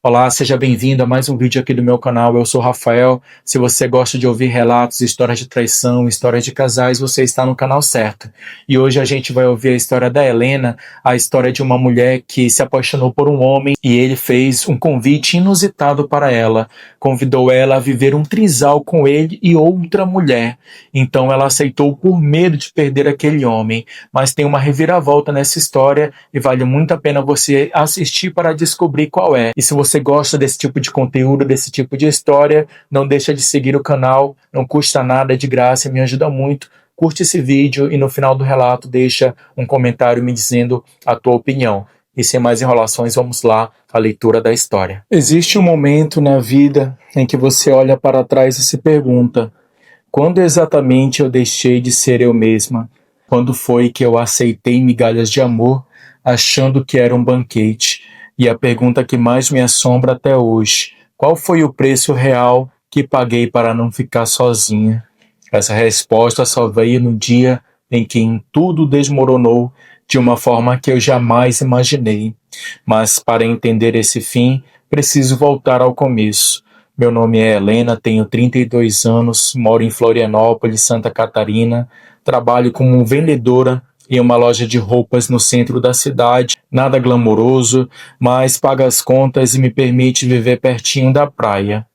Olá, seja bem-vindo a mais um vídeo aqui do meu canal. Eu sou o Rafael. Se você gosta de ouvir relatos, histórias de traição, histórias de casais, você está no canal certo. E hoje a gente vai ouvir a história da Helena, a história de uma mulher que se apaixonou por um homem e ele fez um convite inusitado para ela. Convidou ela a viver um trisal com ele e outra mulher. Então ela aceitou por medo de perder aquele homem. Mas tem uma reviravolta nessa história e vale muito a pena você assistir para descobrir qual é. E se você gosta desse tipo de conteúdo, desse tipo de história, não deixa de seguir o canal, não custa nada, é de graça, me ajuda muito. Curte esse vídeo e no final do relato deixa um comentário me dizendo a tua opinião. E sem mais enrolações, vamos lá à leitura da história. Existe um momento na vida em que você olha para trás e se pergunta: quando exatamente eu deixei de ser eu mesma? Quando foi que eu aceitei migalhas de amor, achando que era um banquete? E a pergunta que mais me assombra até hoje: qual foi o preço real que paguei para não ficar sozinha? Essa resposta só veio no dia em que tudo desmoronou de uma forma que eu jamais imaginei. Mas para entender esse fim, preciso voltar ao começo. Meu nome é Helena, tenho 32 anos, moro em Florianópolis, Santa Catarina, trabalho como vendedora em uma loja de roupas no centro da cidade, nada glamouroso, mas paga as contas e me permite viver pertinho da praia,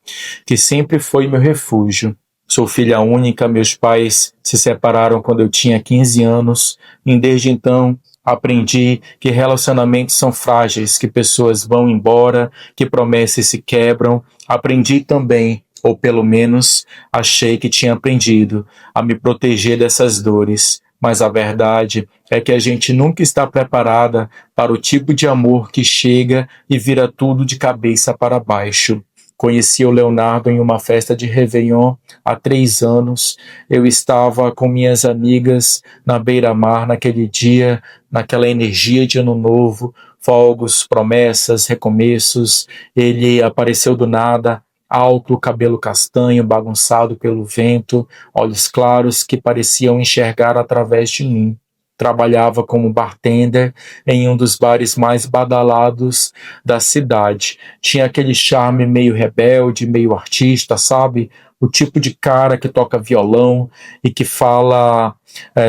que sempre foi meu refúgio. Sou filha única, meus pais se separaram quando eu tinha 15 anos e desde então aprendi que relacionamentos são frágeis, que pessoas vão embora, que promessas se quebram. Aprendi também, ou pelo menos achei que tinha aprendido, a me proteger dessas dores. Mas a verdade é que a gente nunca está preparada para o tipo de amor que chega e vira tudo de cabeça para baixo. Conheci o Leonardo em uma festa de Réveillon há 3 anos. Eu estava com minhas amigas na beira-mar naquele dia, naquela energia de ano novo, fogos, promessas, recomeços. Ele apareceu do nada, alto, cabelo castanho, bagunçado pelo vento, olhos claros que pareciam enxergar através de mim. Trabalhava como bartender em um dos bares mais badalados da cidade. Tinha aquele charme meio rebelde, meio artista, sabe? O tipo de cara que toca violão e que fala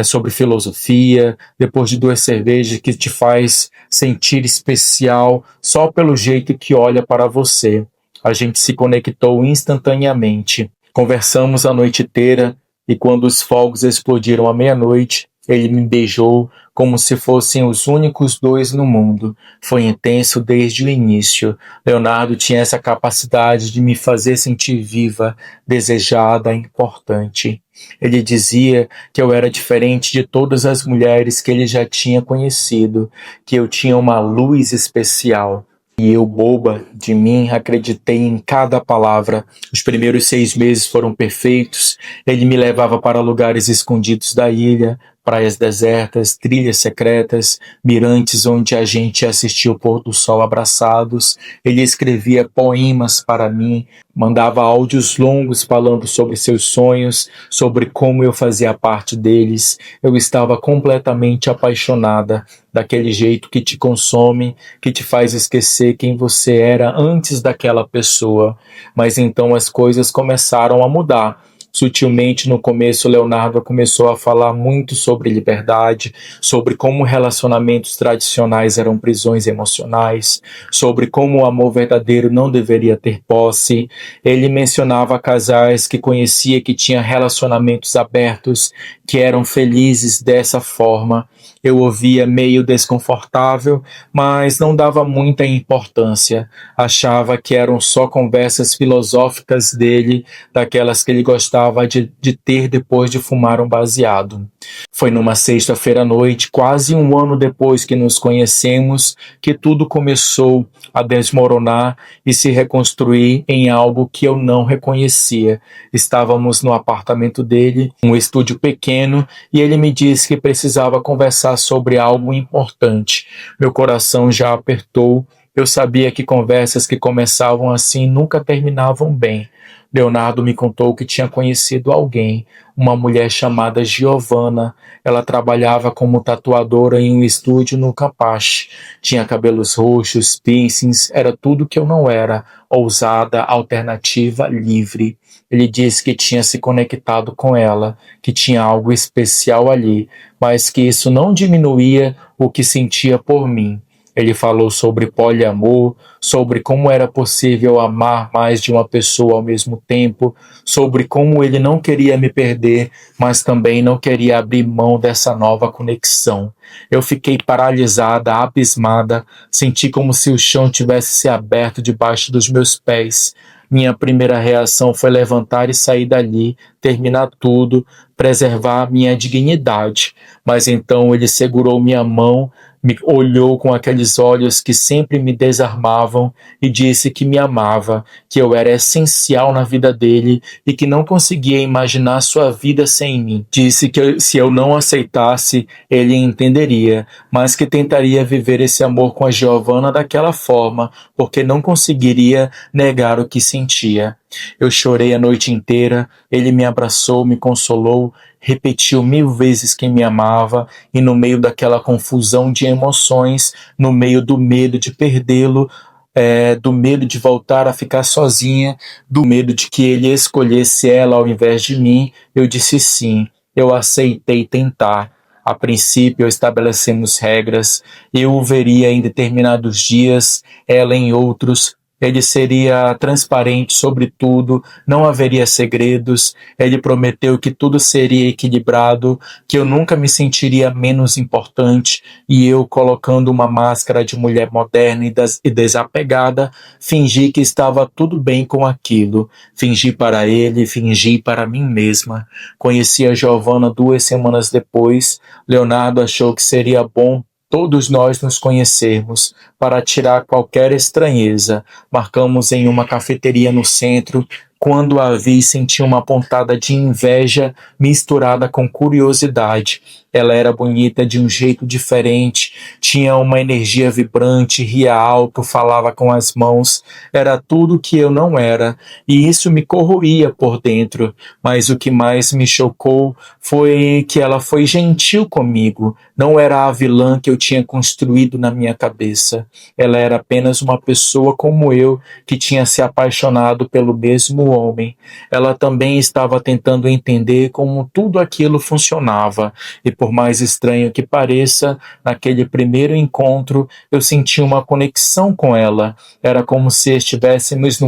sobre filosofia, depois de 2 cervejas, que te faz sentir especial só pelo jeito que olha para você. A gente se conectou instantaneamente. Conversamos a noite inteira e quando os fogos explodiram à meia-noite, ele me beijou como se fossem os únicos 2 no mundo. Foi intenso desde o início. Leonardo tinha essa capacidade de me fazer sentir viva, desejada, importante. Ele dizia que eu era diferente de todas as mulheres que ele já tinha conhecido, que eu tinha uma luz especial. E eu, boba de mim, acreditei em cada palavra. Os primeiros 6 meses foram perfeitos. Ele me levava para lugares escondidos da ilha, praias desertas, trilhas secretas, mirantes onde a gente assistia o pôr do sol abraçados. Ele escrevia poemas para mim, mandava áudios longos falando sobre seus sonhos, sobre como eu fazia parte deles. Eu estava completamente apaixonada, daquele jeito que te consome, que te faz esquecer quem você era antes daquela pessoa. Mas então as coisas começaram a mudar. Sutilmente, no começo, Leonardo começou a falar muito sobre liberdade, sobre como relacionamentos tradicionais eram prisões emocionais, sobre como o amor verdadeiro não deveria ter posse. Ele mencionava casais que conhecia que tinham relacionamentos abertos, que eram felizes dessa forma. Eu ouvia meio desconfortável, mas não dava muita importância. Achava que eram só conversas filosóficas dele, daquelas que ele gostava de ter depois de fumar um baseado. Foi numa sexta-feira à noite, quase 1 ano depois que nos conhecemos, que tudo começou a desmoronar e se reconstruir em algo que eu não reconhecia. Estávamos no apartamento dele, um estúdio pequeno, e ele me disse que precisava conversar sobre algo importante. Meu coração já apertou Eu sabia que conversas que começavam assim nunca terminavam bem. Leonardo me contou que tinha conhecido alguém, uma mulher chamada Giovanna. Ela trabalhava como tatuadora em um estúdio no Campeche. Tinha cabelos roxos, piercings, era tudo que eu não era, ousada, alternativa, livre. Ele disse que tinha se conectado com ela, que tinha algo especial ali, mas que isso não diminuía o que sentia por mim. Ele falou sobre poliamor, sobre como era possível amar mais de uma pessoa ao mesmo tempo, sobre como ele não queria me perder, mas também não queria abrir mão dessa nova conexão. Eu fiquei paralisada, abismada, senti como se o chão tivesse se aberto debaixo dos meus pés. Minha primeira reação foi levantar e sair dali, terminar tudo, preservar minha dignidade. Mas então ele segurou minha mão, me olhou com aqueles olhos que sempre me desarmavam e disse que me amava, que eu era essencial na vida dele e que não conseguia imaginar sua vida sem mim. Disse que se eu não aceitasse, ele entenderia, mas que tentaria viver esse amor com a Giovanna daquela forma, porque não conseguiria negar o que sentia. Eu chorei a noite inteira, ele me abraçou, me consolou, repetiu 1000 vezes que me amava, e no meio daquela confusão de emoções, no meio do medo de perdê-lo, do medo de voltar a ficar sozinha, do medo de que ele escolhesse ela ao invés de mim, eu disse sim. Eu aceitei tentar. A princípio estabelecemos regras, eu o veria em determinados dias, ela em outros. Ele seria transparente sobre tudo, não haveria segredos. Ele prometeu que tudo seria equilibrado, que eu nunca me sentiria menos importante, e eu, colocando uma máscara de mulher moderna e desapegada, fingi que estava tudo bem com aquilo. Fingi para ele, fingi para mim mesma. Conheci a Giovanna 2 semanas depois. Leonardo achou que seria bom todos nós nos conhecermos, para tirar qualquer estranheza. Marcamos em uma cafeteria no centro. Quando a vi, senti uma pontada de inveja misturada com curiosidade. Ela era bonita de um jeito diferente, tinha uma energia vibrante, ria alto, falava com as mãos. Era tudo que eu não era, e isso me corroía por dentro. Mas o que mais me chocou foi que ela foi gentil comigo. Não era a vilã que eu tinha construído na minha cabeça. Ela era apenas uma pessoa como eu, que tinha se apaixonado pelo mesmo homem. Ela também estava tentando entender como tudo aquilo funcionava, e por mais estranho que pareça, naquele primeiro encontro eu senti uma conexão com ela. Era como se estivéssemos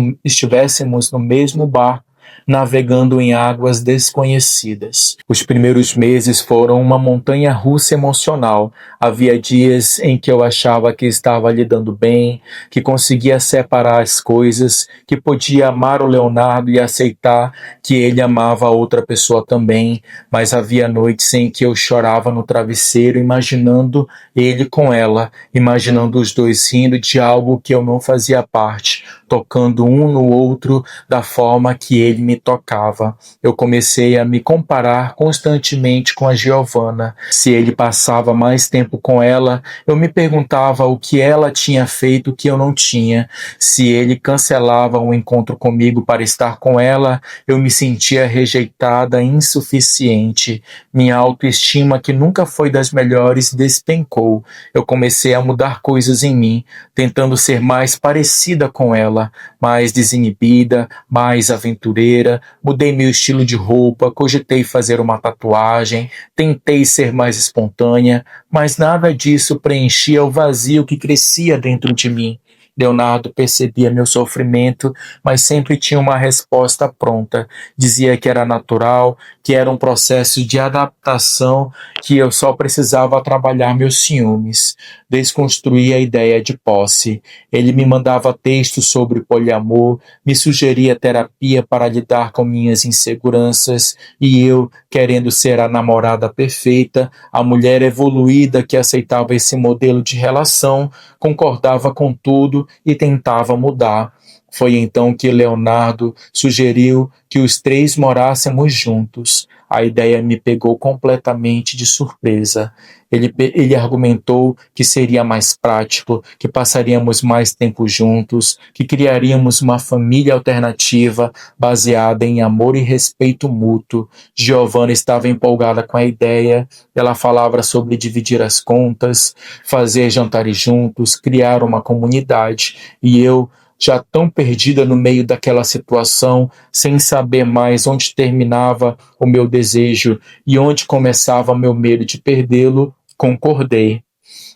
no mesmo barco, navegando em águas desconhecidas. Os primeiros meses foram uma montanha-russa emocional. Havia dias em que eu achava que estava lidando bem, que conseguia separar as coisas, que podia amar o Leonardo e aceitar que ele amava a outra pessoa também, mas havia noites em que eu chorava no travesseiro, imaginando ele com ela, imaginando os dois rindo de algo que eu não fazia parte, tocando um no outro da forma que ele me tocava. Eu comecei a me comparar constantemente com a Giovanna. Se ele passava mais tempo com ela, eu me perguntava o que ela tinha feito que eu não tinha. Se ele cancelava um encontro comigo para estar com ela, eu me sentia rejeitada, insuficiente. Minha autoestima, que nunca foi das melhores, despencou. Eu comecei a mudar coisas em mim, tentando ser mais parecida com ela, mais desinibida, mais aventureira. Mudei meu estilo de roupa, cogitei fazer uma tatuagem, tentei ser mais espontânea, mas nada disso preenchia o vazio que crescia dentro de mim. Leonardo percebia meu sofrimento, mas sempre tinha uma resposta pronta. Dizia que era natural, que era um processo de adaptação, que eu só precisava trabalhar meus ciúmes, desconstruir a ideia de posse. Ele me mandava textos sobre poliamor, me sugeria terapia para lidar com minhas inseguranças, e eu, querendo ser a namorada perfeita, a mulher evoluída que aceitava esse modelo de relação, concordava com tudo e tentava mudar. Foi então que Leonardo sugeriu que os três morássemos juntos. A ideia me pegou completamente de surpresa. Ele argumentou que seria mais prático, que passaríamos mais tempo juntos, que criaríamos uma família alternativa baseada em amor e respeito mútuo. Giovanna estava empolgada com a ideia. Ela falava sobre dividir as contas, fazer jantares juntos, criar uma comunidade. E eu, já tão perdida no meio daquela situação, sem saber mais onde terminava o meu desejo e onde começava meu medo de perdê-lo, concordei.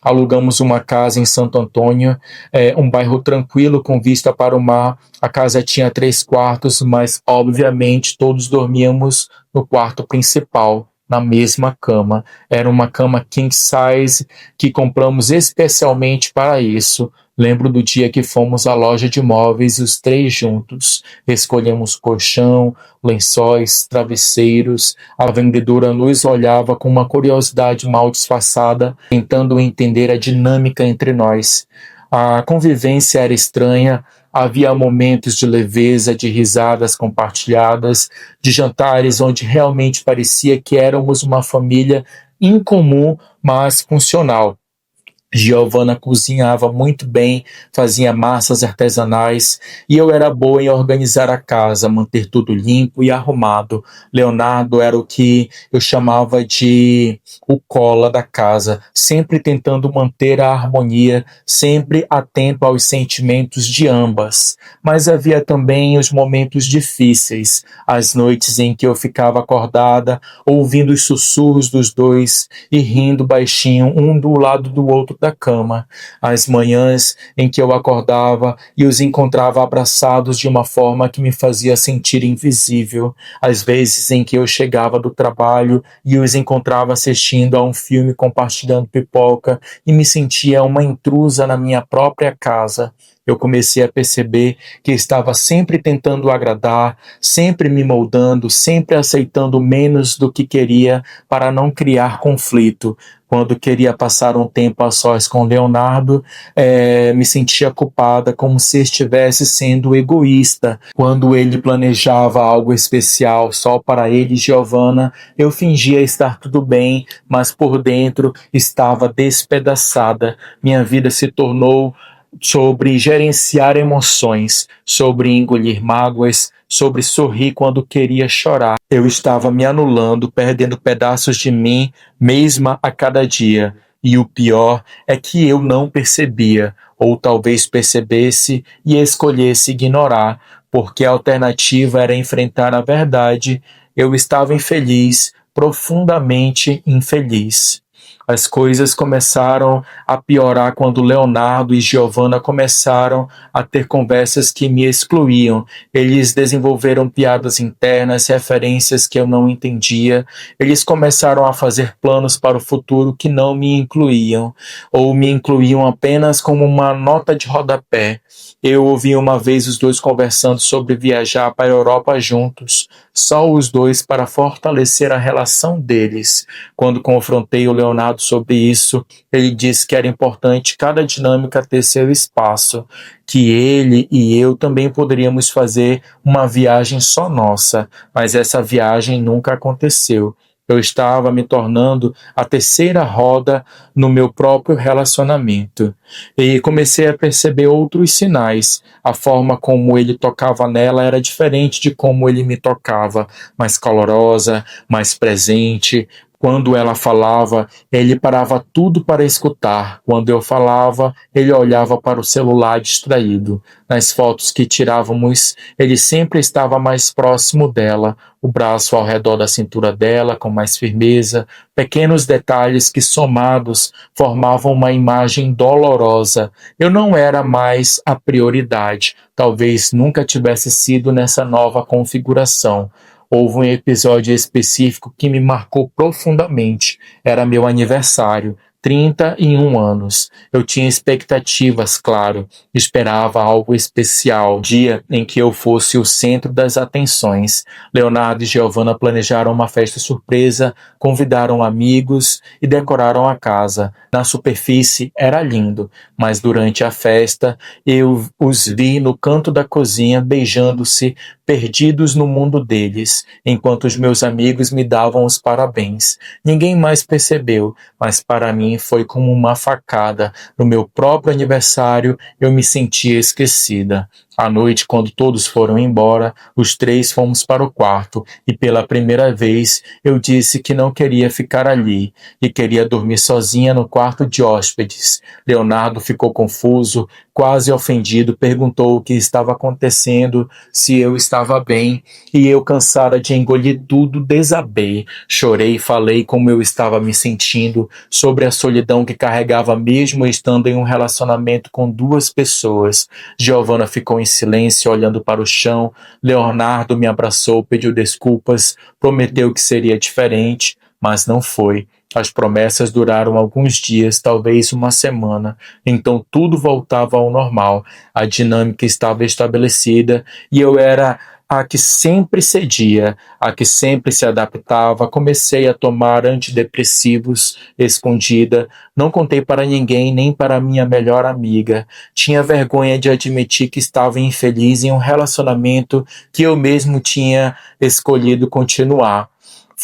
Alugamos uma casa em Santo Antônio, um bairro tranquilo com vista para o mar. A casa tinha 3 quartos, mas obviamente todos dormíamos no quarto principal, na mesma cama. Era uma cama king size que compramos especialmente para isso. Lembro do dia que fomos à loja de móveis, os três juntos. Escolhemos colchão, lençóis, travesseiros. A vendedora nos olhava com uma curiosidade mal disfarçada, tentando entender a dinâmica entre nós. A convivência era estranha, havia momentos de leveza, de risadas compartilhadas, de jantares onde realmente parecia que éramos uma família incomum, mas funcional. Giovanna cozinhava muito bem, fazia massas artesanais e eu era boa em organizar a casa, manter tudo limpo e arrumado. Leonardo era o que eu chamava de o cola da casa, sempre tentando manter a harmonia, sempre atento aos sentimentos de ambas. Mas havia também os momentos difíceis, as noites em que eu ficava acordada, ouvindo os sussurros dos dois e rindo baixinho, um do lado do outro da cama, as manhãs em que eu acordava e os encontrava abraçados de uma forma que me fazia sentir invisível, as vezes em que eu chegava do trabalho e os encontrava assistindo a um filme compartilhando pipoca e me sentia uma intrusa na minha própria casa. Eu comecei a perceber que estava sempre tentando agradar, sempre me moldando, sempre aceitando menos do que queria para não criar conflito. Quando queria passar um tempo a sós com Leonardo, me sentia culpada, como se estivesse sendo egoísta. Quando ele planejava algo especial só para ele e Giovanna, eu fingia estar tudo bem, mas por dentro estava despedaçada. Minha vida se tornou sobre gerenciar emoções, sobre engolir mágoas, sobre sorrir quando queria chorar. Eu estava me anulando, perdendo pedaços de mim, mesma a cada dia. E o pior é que eu não percebia, ou talvez percebesse e escolhesse ignorar, porque a alternativa era enfrentar a verdade. Eu estava infeliz, profundamente infeliz. As coisas começaram a piorar quando Leonardo e Giovanna começaram a ter conversas que me excluíam. Eles desenvolveram piadas internas, referências que eu não entendia. Eles começaram a fazer planos para o futuro que não me incluíam, ou me incluíam apenas como uma nota de rodapé. Eu ouvi uma vez os dois conversando sobre viajar para a Europa juntos, só os dois para fortalecer a relação deles. Quando confrontei o Leonardo sobre isso, ele disse que era importante cada dinâmica ter seu espaço, que ele e eu também poderíamos fazer uma viagem só nossa, mas essa viagem nunca aconteceu. Eu estava me tornando a terceira roda no meu próprio relacionamento. E comecei a perceber outros sinais. A forma como ele tocava nela era diferente de como ele me tocava, mais calorosa, mais presente. Quando ela falava, ele parava tudo para escutar. Quando eu falava, ele olhava para o celular distraído. Nas fotos que tirávamos, ele sempre estava mais próximo dela, o braço ao redor da cintura dela com mais firmeza, pequenos detalhes que somados formavam uma imagem dolorosa. Eu não era mais a prioridade, talvez nunca tivesse sido nessa nova configuração. Houve um episódio específico que me marcou profundamente. Era meu aniversário, 31 anos. Eu tinha expectativas, claro. Esperava algo especial. Dia em que eu fosse o centro das atenções. Leonardo e Giovanna planejaram uma festa surpresa, convidaram amigos e decoraram a casa. Na superfície era lindo, mas durante a festa eu os vi no canto da cozinha beijando-se perdidos no mundo deles, enquanto os meus amigos me davam os parabéns. Ninguém mais percebeu, mas para mim foi como uma facada. No meu próprio aniversário, eu me sentia esquecida. À noite, quando todos foram embora, os três fomos para o quarto e pela primeira vez eu disse que não queria ficar ali e queria dormir sozinha no quarto de hóspedes. Leonardo ficou confuso, quase ofendido, perguntou o que estava acontecendo, se eu estava bem, e eu, cansada de engolir tudo, desabei. Chorei e falei como eu estava me sentindo, sobre a solidão que carregava mesmo estando em um relacionamento com duas pessoas. Giovanna ficou em silêncio, olhando para o chão. Leonardo me abraçou, pediu desculpas, prometeu que seria diferente, mas não foi. As promessas duraram alguns dias, talvez uma semana. Então tudo voltava ao normal. A dinâmica estava estabelecida e eu era a que sempre cedia, a que sempre se adaptava. Comecei a tomar antidepressivos escondida. Não contei para ninguém, nem para minha melhor amiga. Tinha vergonha de admitir que estava infeliz em um relacionamento que eu mesmo tinha escolhido continuar.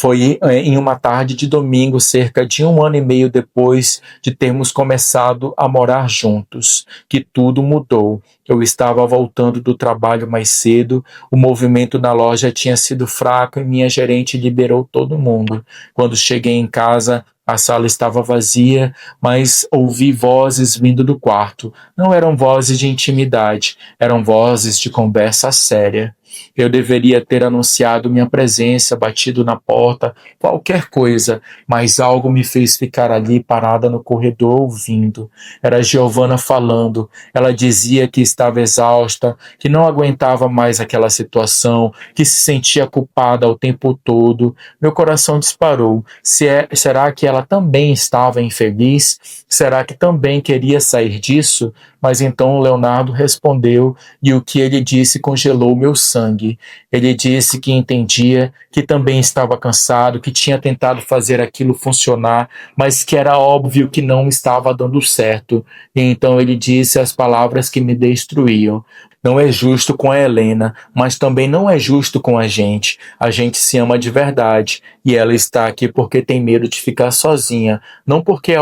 Foi em uma tarde de domingo, cerca de 1 ano e meio depois de termos começado a morar juntos, que tudo mudou. Eu estava voltando do trabalho mais cedo, o movimento na loja tinha sido fraco e minha gerente liberou todo mundo. Quando cheguei em casa, a sala estava vazia, mas ouvi vozes vindo do quarto. Não eram vozes de intimidade, eram vozes de conversa séria. Eu deveria ter anunciado minha presença, batido na porta, qualquer coisa, mas algo me fez ficar ali parada no corredor ouvindo. Era Giovanna falando. Ela dizia que estava exausta, que não aguentava mais aquela situação, que se sentia culpada o tempo todo. Meu coração disparou. Será que ela também estava infeliz? Será que também queria sair disso? Mas então o Leonardo respondeu e o que ele disse congelou meu sangue. Ele disse que entendia, que também estava cansado, que tinha tentado fazer aquilo funcionar, mas que era óbvio que não estava dando certo. E então ele disse as palavras que me destruíam. Não é justo com a Helena, mas também não é justo com a gente. A gente se ama de verdade e ela está aqui porque tem medo de ficar sozinha, não porque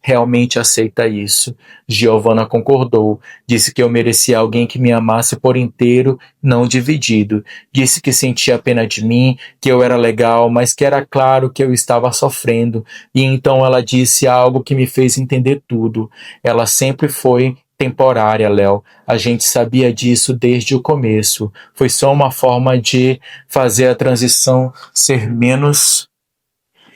realmente aceita isso. Giovanna concordou, disse que eu merecia alguém que me amasse por inteiro, não dividido. Disse que sentia pena de mim, que eu era legal, mas que era claro que eu estava sofrendo. E então ela disse algo que me fez entender tudo. Ela sempre foi temporária, Léo. A gente sabia disso desde o começo. Foi só uma forma de fazer a transição ser menos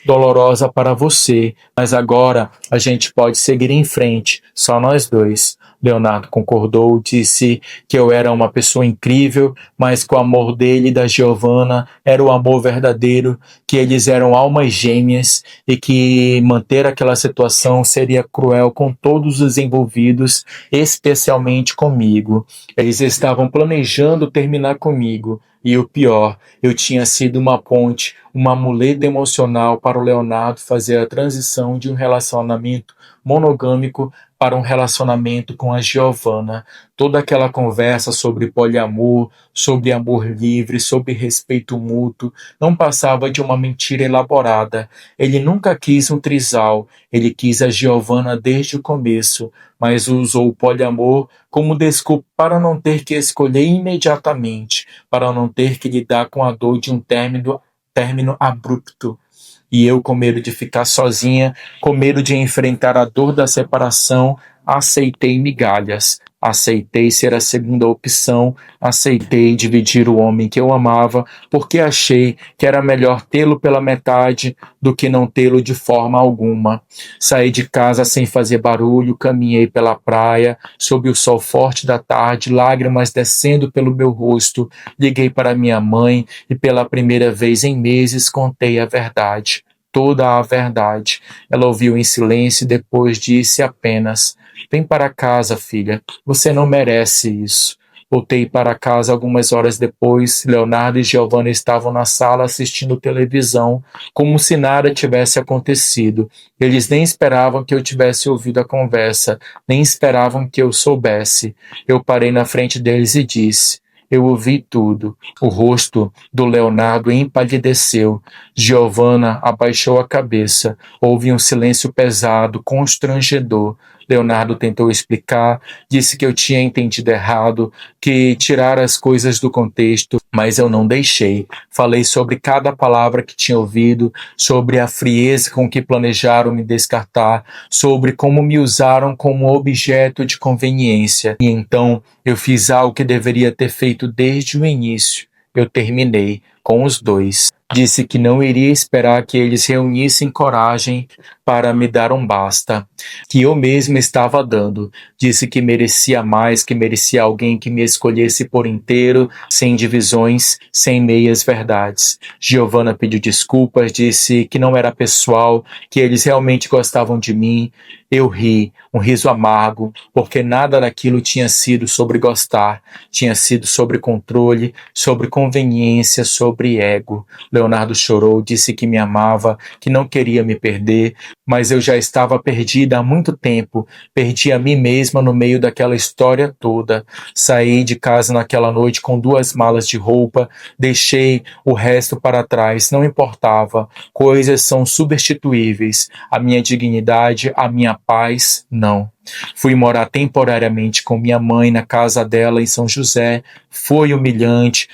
dolorosa para você, mas agora a gente pode seguir em frente, só nós dois. Leonardo concordou, disse que eu era uma pessoa incrível, mas que o amor dele e da Giovanna era o amor verdadeiro, que eles eram almas gêmeas e que manter aquela situação seria cruel com todos os envolvidos, especialmente comigo. Eles estavam planejando terminar comigo. E o pior, eu tinha sido uma ponte, uma muleta emocional para o Leonardo fazer a transição de um relacionamento monogâmico para um relacionamento com a Giovanna. Toda aquela conversa sobre poliamor, sobre amor livre, sobre respeito mútuo, não passava de uma mentira elaborada. Ele nunca quis um trisal, ele quis a Giovanna desde o começo, mas usou o poliamor como desculpa para não ter que escolher imediatamente, para não ter que lidar com a dor de um término abrupto. E eu, com medo de ficar sozinha, com medo de enfrentar a dor da separação, aceitei migalhas. Aceitei ser a segunda opção, aceitei dividir o homem que eu amava, porque achei que era melhor tê-lo pela metade do que não tê-lo de forma alguma. Saí de casa sem fazer barulho, caminhei pela praia, sob o sol forte da tarde, lágrimas descendo pelo meu rosto. Liguei para minha mãe e pela primeira vez em meses contei a verdade. Toda a verdade. Ela ouviu em silêncio e depois disse apenas: "Vem para casa, filha. Você não merece isso." Voltei para casa algumas horas depois. Leonardo e Giovanna estavam na sala assistindo televisão, como se nada tivesse acontecido. Eles nem esperavam que eu tivesse ouvido a conversa, nem esperavam que eu soubesse. Eu parei na frente deles e disse: Eu ouvi tudo. O rosto do Leonardo empalideceu. Giovanna abaixou a cabeça. Houve um silêncio pesado, constrangedor. Leonardo tentou explicar, disse que eu tinha entendido errado, que tirar as coisas do contexto, mas eu não deixei. Falei sobre cada palavra que tinha ouvido, sobre a frieza com que planejaram me descartar, sobre como me usaram como objeto de conveniência. E então eu fiz algo que deveria ter feito desde o início. Eu terminei com os dois. Disse que não iria esperar que eles reunissem coragem para me dar um basta, que eu mesmo estava dando. Disse que merecia mais, que merecia alguém que me escolhesse por inteiro, sem divisões, sem meias verdades. Giovanna pediu desculpas, disse que não era pessoal, que eles realmente gostavam de mim. Eu ri, um riso amargo, porque nada daquilo tinha sido sobre gostar, tinha sido sobre controle, sobre conveniência, sobre ego. Leonardo chorou, disse que me amava, que não queria me perder, mas eu já estava perdida há muito tempo, perdi a mim mesma no meio daquela história toda. Saí de casa naquela noite com 2 malas de roupa, deixei o resto para trás, não importava, coisas são substituíveis, a minha dignidade, a minha paz, não. Fui morar temporariamente com minha mãe na casa dela em São José, foi humilhante.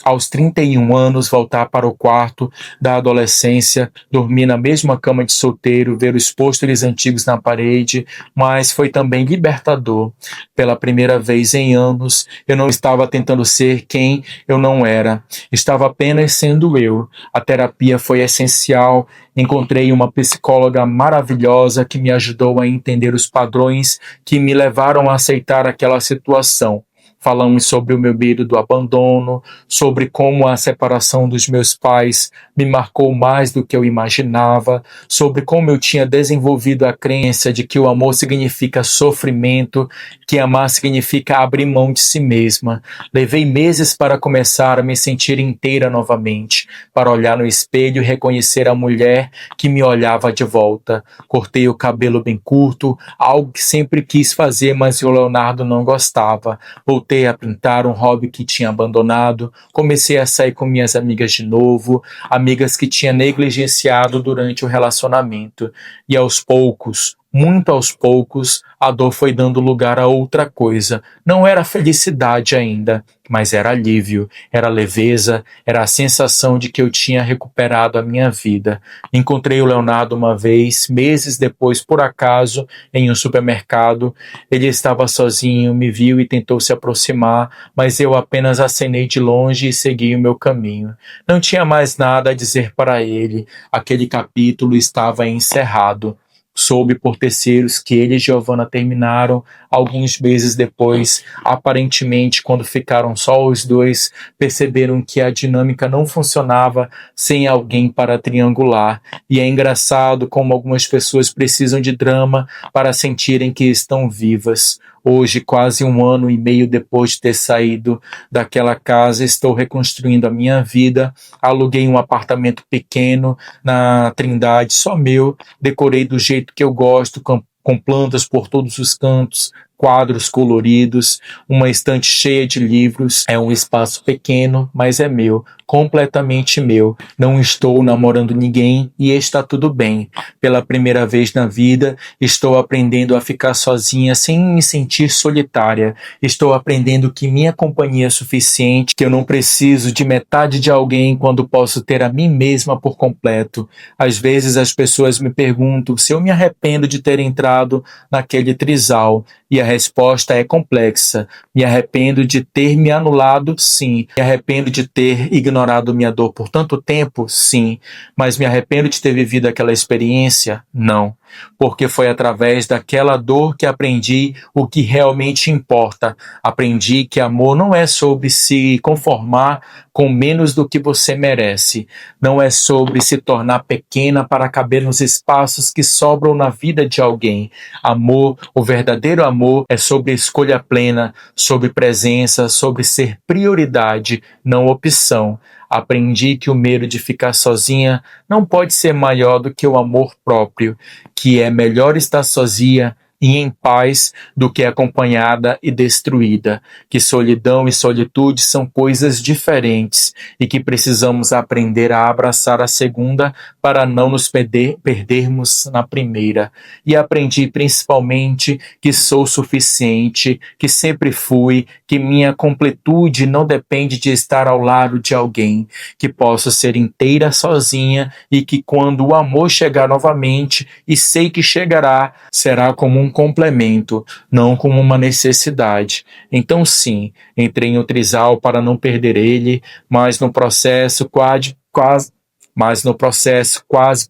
Aos 31 anos, voltar para o quarto da adolescência, dormir na mesma cama de solteiro, ver os pôsteres antigos na parede, mas foi também libertador. Pela primeira vez em anos, eu não estava tentando ser quem eu não era, estava apenas sendo eu. A terapia foi essencial, encontrei uma psicóloga maravilhosa que me ajudou a entender os padrões que me levaram a aceitar aquela situação. Falamos sobre o meu medo do abandono, sobre como a separação dos meus pais me marcou mais do que eu imaginava, sobre como eu tinha desenvolvido a crença de que o amor significa sofrimento, que amar significa abrir mão de si mesma. Levei meses para começar a me sentir inteira novamente, para olhar no espelho e reconhecer a mulher que me olhava de volta. Cortei o cabelo bem curto, algo que sempre quis fazer, mas o Leonardo não gostava. Voltei a pintar, um hobby que tinha abandonado. Comecei a sair com minhas amigas de novo, amigas que tinha negligenciado durante o relacionamento. E aos poucos, muito aos poucos, a dor foi dando lugar a outra coisa. Não era felicidade ainda, mas era alívio, era leveza, era a sensação de que eu tinha recuperado a minha vida. Encontrei o Leonardo uma vez, meses depois, por acaso, em um supermercado. Ele estava sozinho, me viu e tentou se aproximar, mas eu apenas acenei de longe e segui o meu caminho. Não tinha mais nada a dizer para ele. Aquele capítulo estava encerrado. Soube por terceiros que ele e Giovanna terminaram alguns meses depois. Aparentemente, quando ficaram só os dois, perceberam que a dinâmica não funcionava sem alguém para triangular. E é engraçado como algumas pessoas precisam de drama para sentirem que estão vivas. Hoje, quase 1 ano e meio depois de ter saído daquela casa, estou reconstruindo a minha vida. Aluguei um apartamento pequeno na Trindade, só meu. Decorei do jeito que eu gosto, com plantas por todos os cantos, quadros coloridos, uma estante cheia de livros. É um espaço pequeno, mas é meu, completamente meu. Não estou namorando ninguém e está tudo bem. Pela primeira vez na vida, estou aprendendo a ficar sozinha sem me sentir solitária. Estou aprendendo que minha companhia é suficiente, que eu não preciso de metade de alguém quando posso ter a mim mesma por completo. Às vezes as pessoas me perguntam se eu me arrependo de ter entrado naquele trisal. E a resposta é complexa. Me arrependo de ter me anulado, sim. Me arrependo de ter ignorado minha dor por tanto tempo, sim. Mas me arrependo de ter vivido aquela experiência? Não. Porque foi através daquela dor que aprendi o que realmente importa. Aprendi que amor não é sobre se conformar com menos do que você merece. Não é sobre se tornar pequena para caber nos espaços que sobram na vida de alguém. Amor, o verdadeiro amor, é sobre escolha plena, sobre presença, sobre ser prioridade, não opção. Aprendi que o medo de ficar sozinha não pode ser maior do que o amor próprio, que é melhor estar sozinha e em paz do que acompanhada e destruída, que solidão e solitude são coisas diferentes e que precisamos aprender a abraçar a segunda para não nos perdermos na primeira. E aprendi principalmente que sou suficiente, que sempre fui, que minha completude não depende de estar ao lado de alguém, que posso ser inteira sozinha e que quando o amor chegar novamente, e sei que chegará, será como um complemento, não como uma necessidade. Então sim, entrei em um trisal para não perder ele, mas no processo quase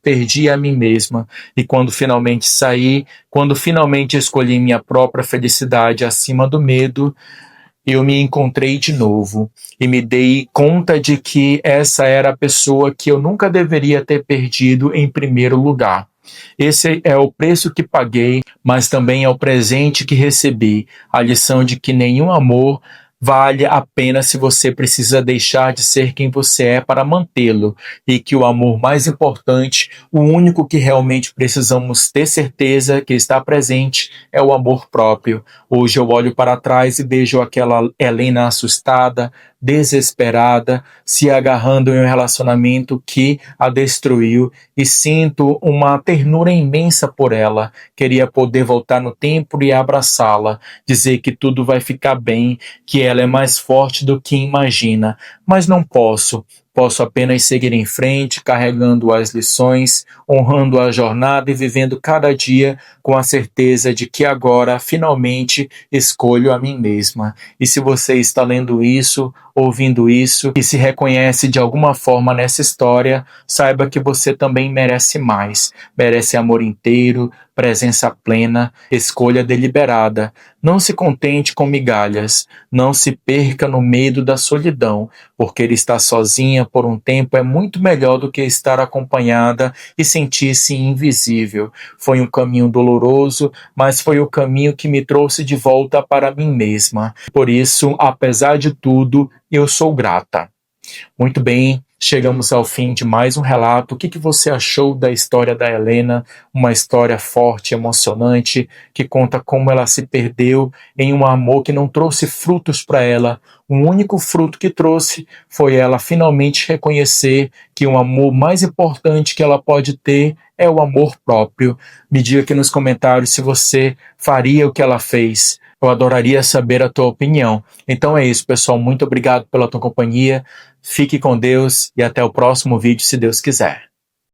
perdi a mim mesma. E quando finalmente saí, quando finalmente escolhi minha própria felicidade acima do medo, eu me encontrei de novo e me dei conta de que essa era a pessoa que eu nunca deveria ter perdido em primeiro lugar. Esse é o preço que paguei, mas também é o presente que recebi, a lição de que nenhum amor vale a pena se você precisa deixar de ser quem você é para mantê-lo, e que o amor mais importante, o único que realmente precisamos ter certeza que está presente, é o amor próprio. Hoje eu olho para trás e vejo aquela Helena assustada, desesperada, se agarrando em um relacionamento que a destruiu, e sinto uma ternura imensa por ela. Queria poder voltar no tempo e abraçá-la, dizer que tudo vai ficar bem, que ela é mais forte do que imagina, mas não posso. Posso apenas seguir em frente, carregando as lições, honrando a jornada e vivendo cada dia com a certeza de que agora, finalmente, escolho a mim mesma. E se você está lendo isso, ouvindo isso e se reconhece de alguma forma nessa história, saiba que você também merece mais. Merece amor inteiro, presença plena, escolha deliberada. Não se contente com migalhas, não se perca no medo da solidão, porque ele estar sozinha por um tempo é muito melhor do que estar acompanhada e sentir-se invisível. Foi um caminho doloroso, mas foi o caminho que me trouxe de volta para mim mesma. Por isso, apesar de tudo, eu sou grata. Muito bem, chegamos ao fim de mais um relato. O que você achou da história da Helena? Uma história forte, emocionante, que conta como ela se perdeu em um amor que não trouxe frutos para ela. O único fruto que trouxe foi ela finalmente reconhecer que o amor mais importante que ela pode ter é o amor próprio. Me diga aqui nos comentários se você faria o que ela fez. Eu adoraria saber a tua opinião. Então é isso, pessoal. Muito obrigado pela tua companhia. Fique com Deus e até o próximo vídeo, se Deus quiser.